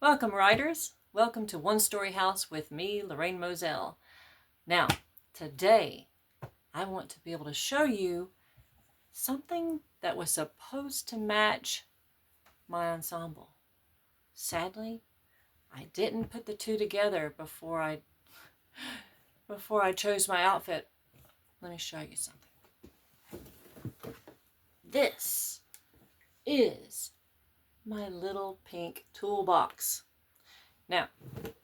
Welcome, writers. Welcome to One Story House with me, Lorraine Moselle. Now, today, I want to be able to show you something that was supposed to match my ensemble. Sadly, I didn't put the two together before I chose my outfit. Let me show you something. This is my little pink toolbox. Now,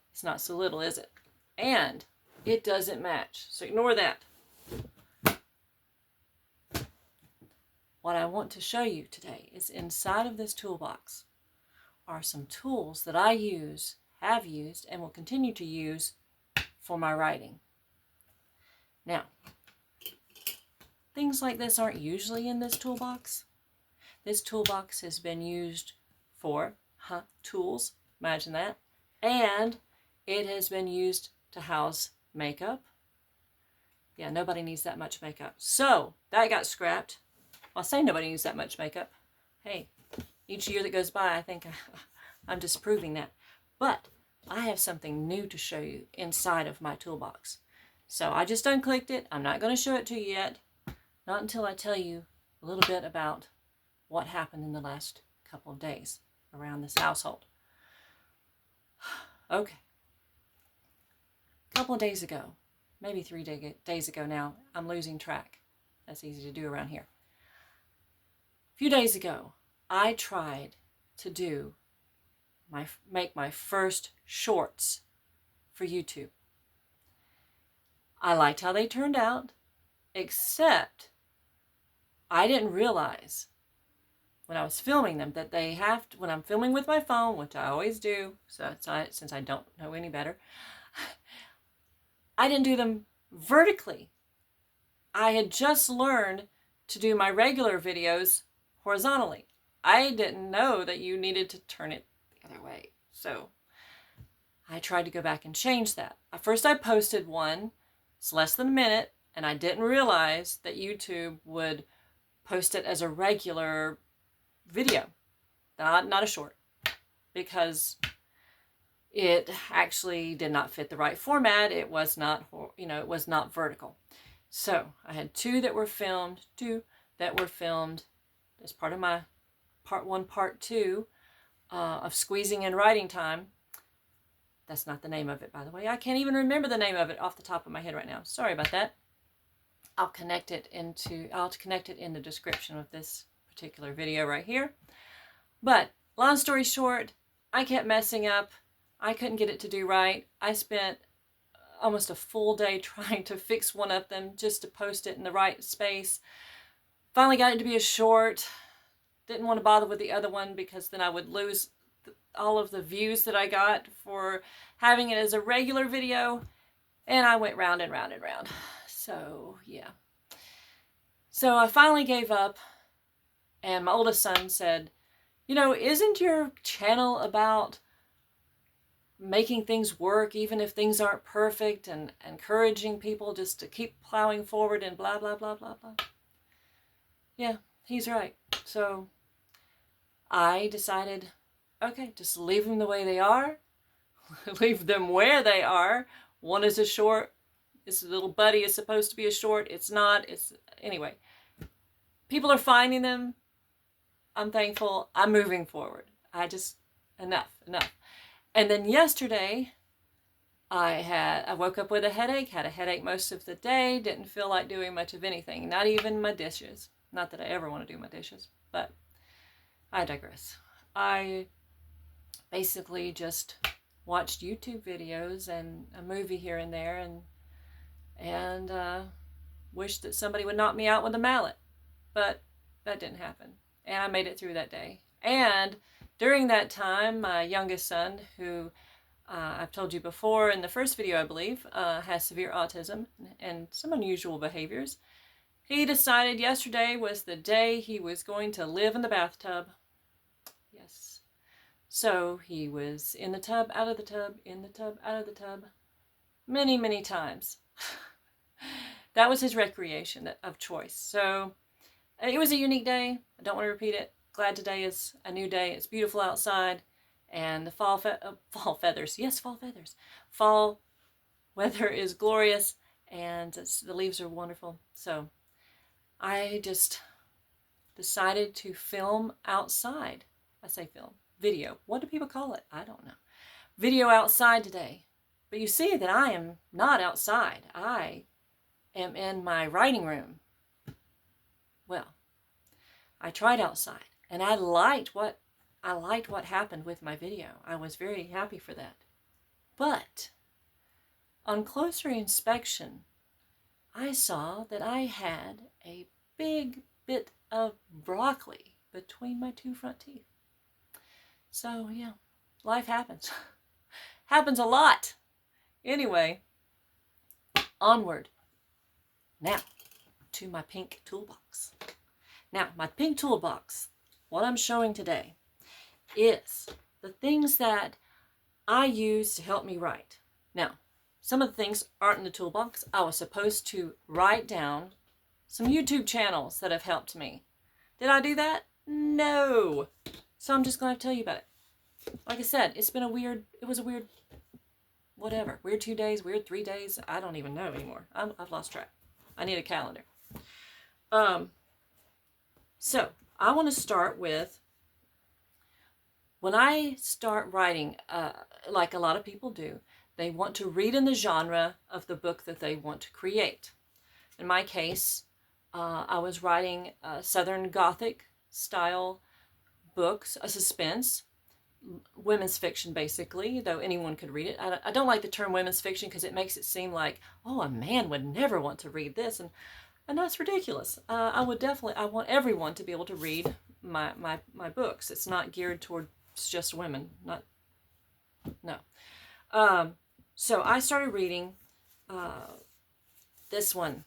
it's not so little, is it? And it doesn't match, so ignore that. What I want to show you today is inside of this toolbox are some tools that I use, have used, and will continue to use for my writing. Now, things like this aren't usually in this toolbox. This toolbox has been used for tools, imagine that, and it has been used to house makeup. Yeah, nobody needs that much makeup. So that got scrapped. I'll say nobody needs that much makeup. Hey, each year that goes by, I think I'm disproving that. But I have something new to show you inside of my toolbox. So I just unclicked it. I'm not going to show it to you yet. Not until I tell you a little bit about what happened in the last couple of days around this household. Okay. A couple of days ago, maybe 3 days ago now, I'm losing track. That's easy to do around here. A few days ago, I tried to make my first shorts for YouTube. I liked how they turned out, except I didn't realize when I was filming them that they have to, when I'm filming with my phone, which I always do, since I don't know any better, I didn't do them vertically. I had just learned to do my regular videos horizontally. I didn't know that you needed to turn it the other way. So I tried to go back and change that. At first I posted one, it's less than a minute, and I didn't realize that YouTube would post it as a regular video, not a short, because it actually did not fit the right format. It was not, it was not vertical. So I had two that were filmed as part of my part 1, part 2 of Squeezing in Writing Time. That's not the name of it, by the way. I can't even remember the name of it off the top of my head right now. Sorry about that. I'll connect it in the description of this particular video right here. But long story short, I kept messing up. I couldn't get it to do right. I spent almost a full day trying to fix one of them just to post it in the right space. Finally got it to be a short. Didn't want to bother with the other one because then I would lose all of the views that I got for having it as a regular video. And I went round and round and round. So, yeah. So I finally gave up. And my oldest son said, isn't your channel about making things work even if things aren't perfect and encouraging people just to keep plowing forward and blah, blah, blah, blah, blah? Yeah, he's right. So I decided, okay, just leave them the way they are. Leave them where they are. One is a short. This little buddy is supposed to be a short. It's not. Anyway. People are finding them. I'm thankful. I'm moving forward. Enough. And then yesterday, I woke up with a headache, had a headache most of the day, didn't feel like doing much of anything, not even my dishes. Not that I ever want to do my dishes, but I digress. I basically just watched YouTube videos and a movie here and there and wished that somebody would knock me out with a mallet. But that didn't happen. And I made it through that day. And during that time, my youngest son, who I've told you before in the first video, I believe, has severe autism and some unusual behaviors. He decided yesterday was the day he was going to live in the bathtub. Yes. So he was in the tub, out of the tub, in the tub, out of the tub, many, many times. That was his recreation of choice. So it was a unique day. I don't want to repeat it. Glad today is a new day. It's beautiful outside. and the fall feathers. Yes, fall feathers. Fall weather is glorious, and the leaves are wonderful. So I just decided to film outside. I say film, video. What do people call it? I don't know. Video outside today. But you see that I am not outside. I am in my writing room. Well, I tried outside, and I liked what happened with my video. I was very happy for that. But on closer inspection, I saw that I had a big bit of broccoli between my two front teeth. So yeah, life happens. Happens a lot. Anyway, onward. Now, to my pink toolbox. Now, my pink toolbox, what I'm showing today, is the things that I use to help me write. Now, some of the things aren't in the toolbox. I was supposed to write down some YouTube channels that have helped me. Did I do that? No. So I'm just going to tell you about it. Like I said, it was a weird, whatever. Weird 2 days, weird 3 days. I don't even know anymore. I've lost track. I need a calendar. So I want to start with, when I start writing, like a lot of people do, they want to read in the genre of the book that they want to create. In my case, I was writing a Southern Gothic style books, a suspense, women's fiction basically, though anyone could read it. I don't like the term women's fiction because it makes it seem like, oh, a man would never want to read this, and that's ridiculous. I want everyone to be able to read my books. It's not geared towards just women, no. So I started reading this one,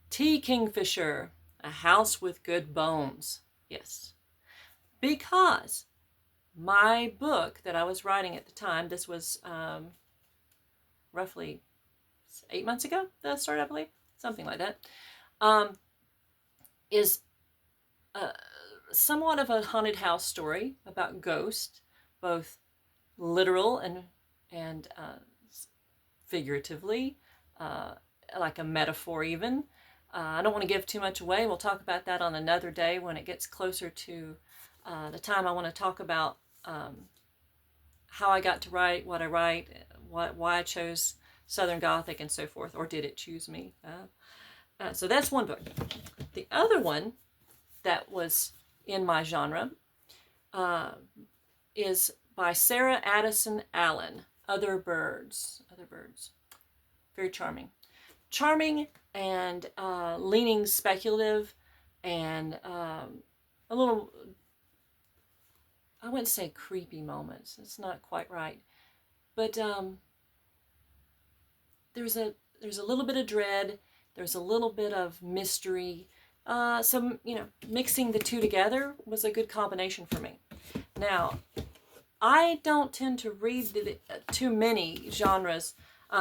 T. Kingfisher, A House with Good Bones. Yes. Because my book that I was writing at the time, this was roughly 8 months ago that I started, I believe, something like that, is somewhat of a haunted house story about ghosts, both literal and figuratively, like a metaphor even. I don't want to give too much away. We'll talk about that on another day when it gets closer to the time I want to talk about how I got to write what I write, why I chose Southern Gothic and so forth, or did it choose me? So that's one book. The other one that was in my genre is by Sarah Addison Allen, Other Birds. Very charming. Charming and leaning speculative and a little, I wouldn't say creepy moments. It's not quite right. But there's a little bit of dread. There's a little bit of mystery. Some, mixing the two together was a good combination for me. Now, I don't tend to read too many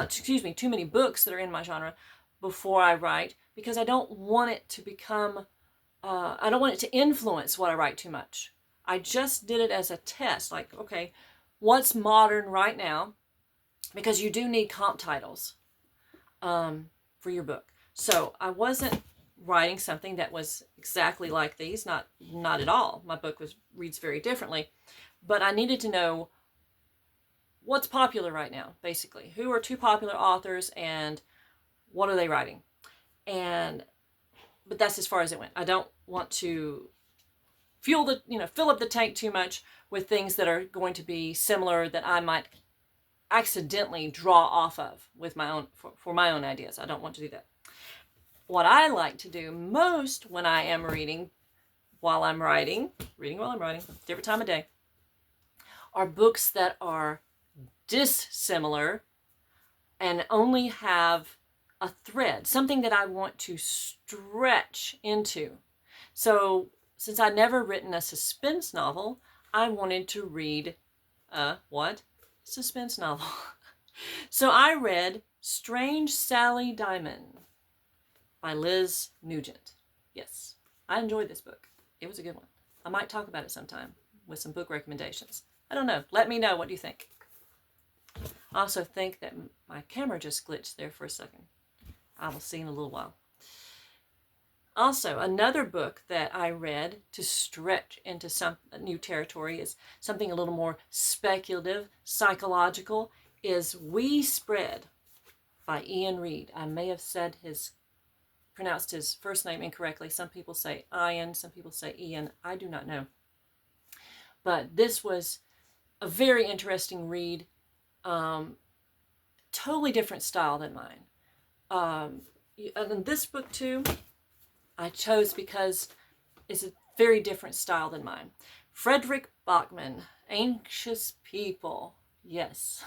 too many books that are in my genre before I write, because I don't want it to become, I don't want it to influence what I write too much. I just did it as a test, like, okay, what's modern right now? Because you do need comp titles for your book. So I wasn't writing something that was exactly like these, not at all. My book reads very differently, but I needed to know what's popular right now, basically. Who are two popular authors and what are they writing? But that's as far as it went. I don't want to fill up the tank too much with things that are going to be similar that I might accidentally draw off of with my own, for my own ideas. I don't want to do that. What I like to do most when I am reading while I'm writing, different time of day, are books that are dissimilar and only have a thread, something that I want to stretch into. So since I'd never written a suspense novel, I wanted to read a suspense novel. So I read Strange Sally Diamond by Liz Nugent. Yes, I enjoyed this book. It was a good one. I might talk about it sometime with some book recommendations. I don't know. Let me know. What do you think? I also think that my camera just glitched there for a second. I will see in a little while. Also, another book that I read to stretch into some new territory is something a little more speculative, psychological, is We Spread by Ian Reid. I may have pronounced his first name incorrectly. Some people say Ian, some people say Ian. I do not know. But this was a very interesting read. Totally different style than mine. And this book too, I chose because it's a very different style than mine. Frederick Bachman, Anxious People. Yes.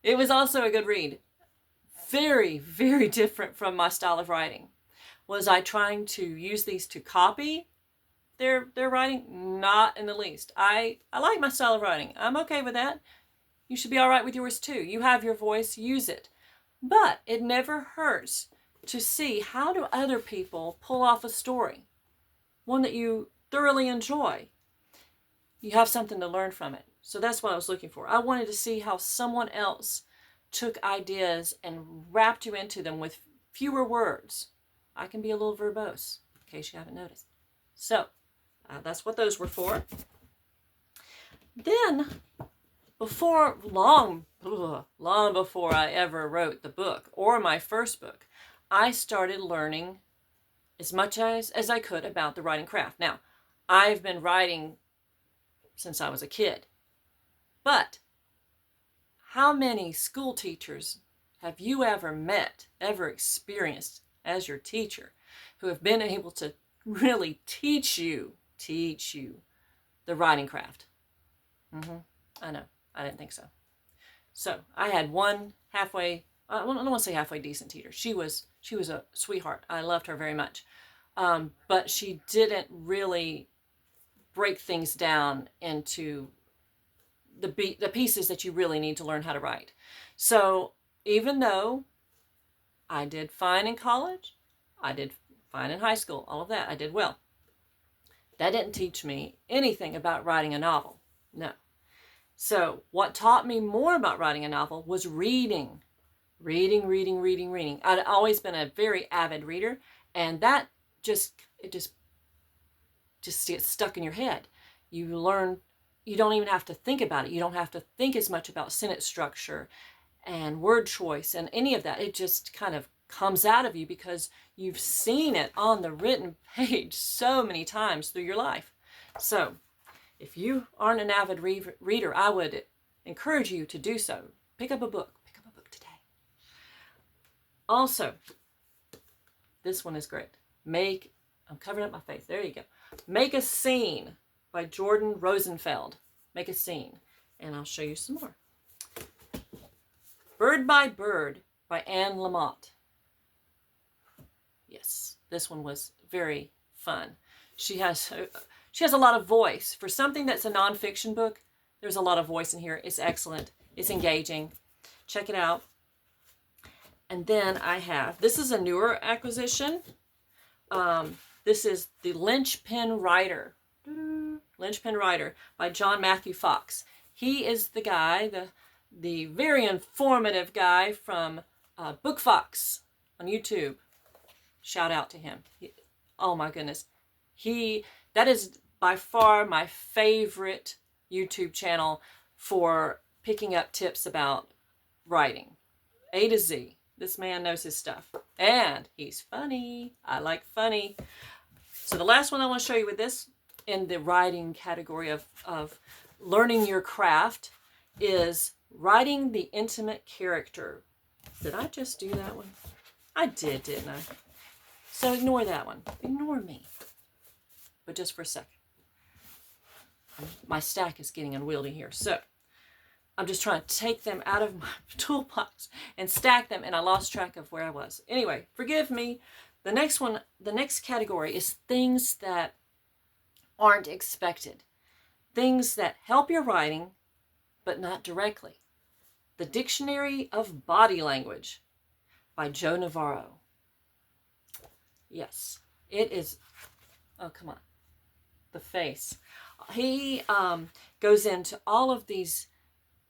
It was also a good read. Very, very different from my style of writing. Was I trying to use these to copy their writing? Not in the least. I like my style of writing. I'm okay with that. You should be all right with yours too. You have your voice, use it. But it never hurts to see how do other people pull off a story, one that you thoroughly enjoy. You have something to learn from it. So that's what I was looking for. I wanted to see how someone else took ideas and wrapped you into them with fewer words. I can be a little verbose, in case you haven't noticed. So that's what those were for. Then, long before I ever wrote the book or my first book, I started learning as much as I could about the writing craft. Now, I've been writing since I was a kid, but how many school teachers have you ever met, ever experienced as your teacher, who have been able to really teach you the writing craft? I know. I didn't think so. So I had one halfway, I don't want to say halfway decent teacher. She was a sweetheart. I loved her very much. But she didn't really break things down into the pieces that you really need to learn how to write. So even though I did fine in college, I did fine in high school, all of that, I did well. That didn't teach me anything about writing a novel. No. So what taught me more about writing a novel was reading. I'd always been a very avid reader, and that just gets stuck in your head. You learn, you don't even have to think about it. You don't have to think as much about sentence structure and word choice and any of that. It just kind of comes out of you because you've seen it on the written page so many times through your life. So if you aren't an avid reader, I would encourage you to do so. Pick up a book. Pick up a book today. Also, this one is great. I'm covering up my face. There you go. Make a Scene by Jordan Rosenfeld. Make a Scene. And I'll show you some more. Bird by Bird by Anne Lamott. Yes, this one was very fun. She has a lot of voice. For something that's a nonfiction book, there's a lot of voice in here. It's excellent. It's engaging. Check it out. And then this is a newer acquisition. This is The Linchpin Writer. Linchpin Writer by John Matthew Fox. He is the guy, the very informative guy from Bookfox on YouTube. Shout out to him. Oh my goodness. That is by far my favorite YouTube channel for picking up tips about writing. A to Z. This man knows his stuff. And he's funny. I like funny. So the last one I want to show you with this in the writing category of learning your craft is Writing the Intimate Character. Did I just do that one? I did, didn't I? So ignore that one. Ignore me. But just for a second. My stack is getting unwieldy here. So I'm just trying to take them out of my toolbox and stack them, and I lost track of where I was. Anyway, forgive me. The next category is things that aren't expected. Things that help your writing, but not directly. The Dictionary of Body Language by Joe Navarro. Yes, it is. Oh, come on. the face. He goes into all of these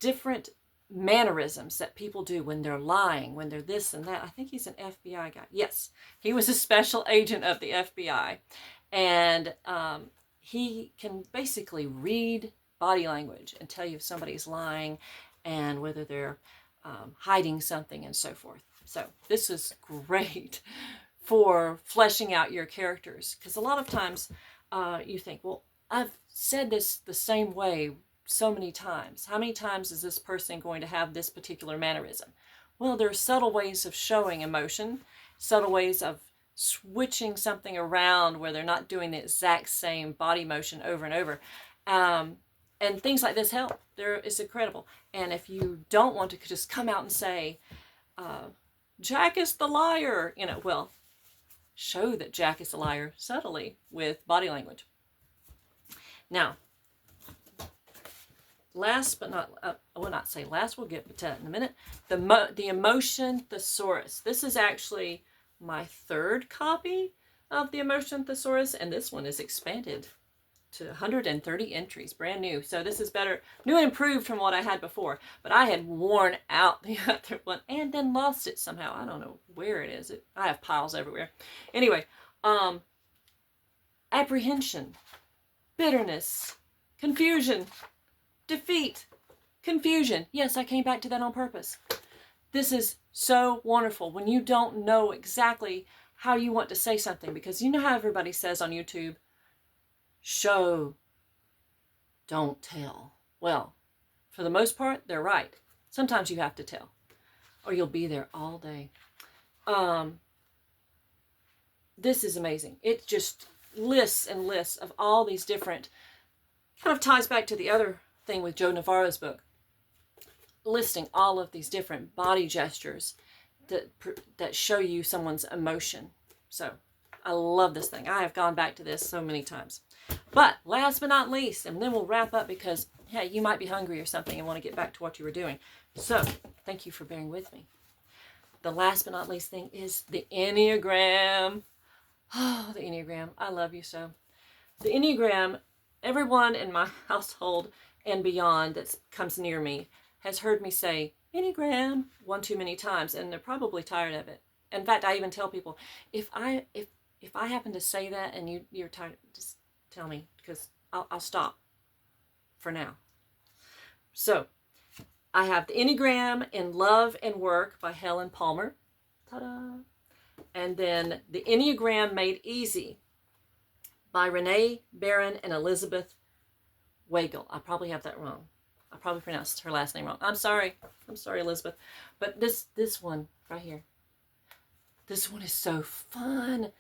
different mannerisms that people do when they're lying, when they're this and that. I think he's an FBI guy. Yes, he was a special agent of the FBI. And he can basically read body language and tell you if somebody's lying and whether they're hiding something and so forth. So this is great for fleshing out your characters, because a lot of times you think, well, I've said this the same way so many times. How many times is this person going to have this particular mannerism? Well, there are subtle ways of showing emotion, subtle ways of switching something around where they're not doing the exact same body motion over and over. And things like this help. It's incredible. And if you don't want to just come out and say, Jack is the liar, well, show that Jack is a liar subtly with body language. Now, last but not, I will not say last, we'll get to that in a minute. The Emotion Thesaurus. This is actually my third copy of the Emotion Thesaurus, and this one is expanded to 130 entries, brand new. So this is better, new and improved from what I had before. But I had worn out the other one and then lost it somehow. I don't know where it is. I have piles everywhere. Anyway, apprehension, bitterness, confusion, defeat, confusion. Yes, I came back to that on purpose. This is so wonderful when you don't know exactly how you want to say something, because you know how everybody says on YouTube, show, don't tell. Well, for the most part, they're right. Sometimes you have to tell, or you'll be there all day. This is amazing. It just lists and lists of all these different, kind of ties back to the other thing with Joe Navarro's book, listing all of these different body gestures that show you someone's emotion. So I love this thing. I have gone back to this so many times. But last but not least, and then we'll wrap up, because hey, you might be hungry or something and want to get back to what you were doing. So thank you for bearing with me. The last but not least thing is the Enneagram. Oh, the Enneagram. I love you so. The Enneagram, everyone in my household and beyond that comes near me has heard me say Enneagram one too many times, and they're probably tired of it. In fact, I even tell people, if I happen to say that and you're tired, just tell me, because I'll stop for now. So I have the Enneagram in Love and Work by Helen Palmer. Ta-da! And then the Enneagram Made Easy by Renee Barron and Elizabeth Weigel. I probably have that wrong. I probably pronounced her last name wrong. I'm sorry. I'm sorry, Elizabeth. But this one right here. This one is so fun.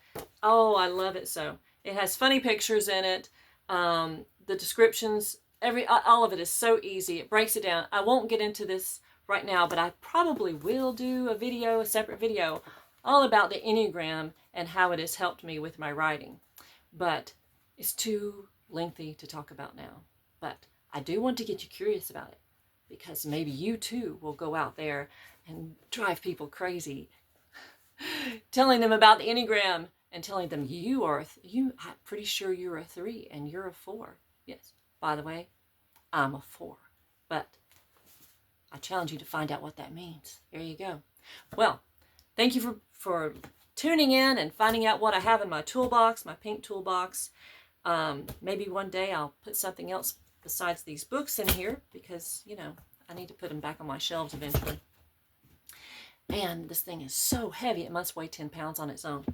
Oh, I love it so. It has funny pictures in it. The descriptions, all of it is so easy. It breaks it down. I won't get into this right now, but I probably will do a separate video, all about the Enneagram and how it has helped me with my writing. But it's too lengthy to talk about now. But I do want to get you curious about it, because maybe you too will go out there and drive people crazy telling them about the Enneagram and telling them I'm pretty sure you're a 3 and you're a 4. Yes, by the way, I'm a 4. But I challenge you to find out what that means. There you go. Well, thank you for tuning in and finding out what I have in my toolbox, my pink toolbox. Maybe one day I'll put something else besides these books in here, because, I need to put them back on my shelves eventually. Man, this thing is so heavy. It must weigh 10 pounds on its own.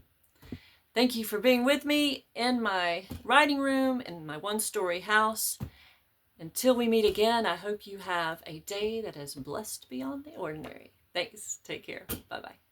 Thank you for being with me in my writing room, in my one-story house. Until we meet again, I hope you have a day that is blessed beyond the ordinary. Thanks. Take care. Bye-bye.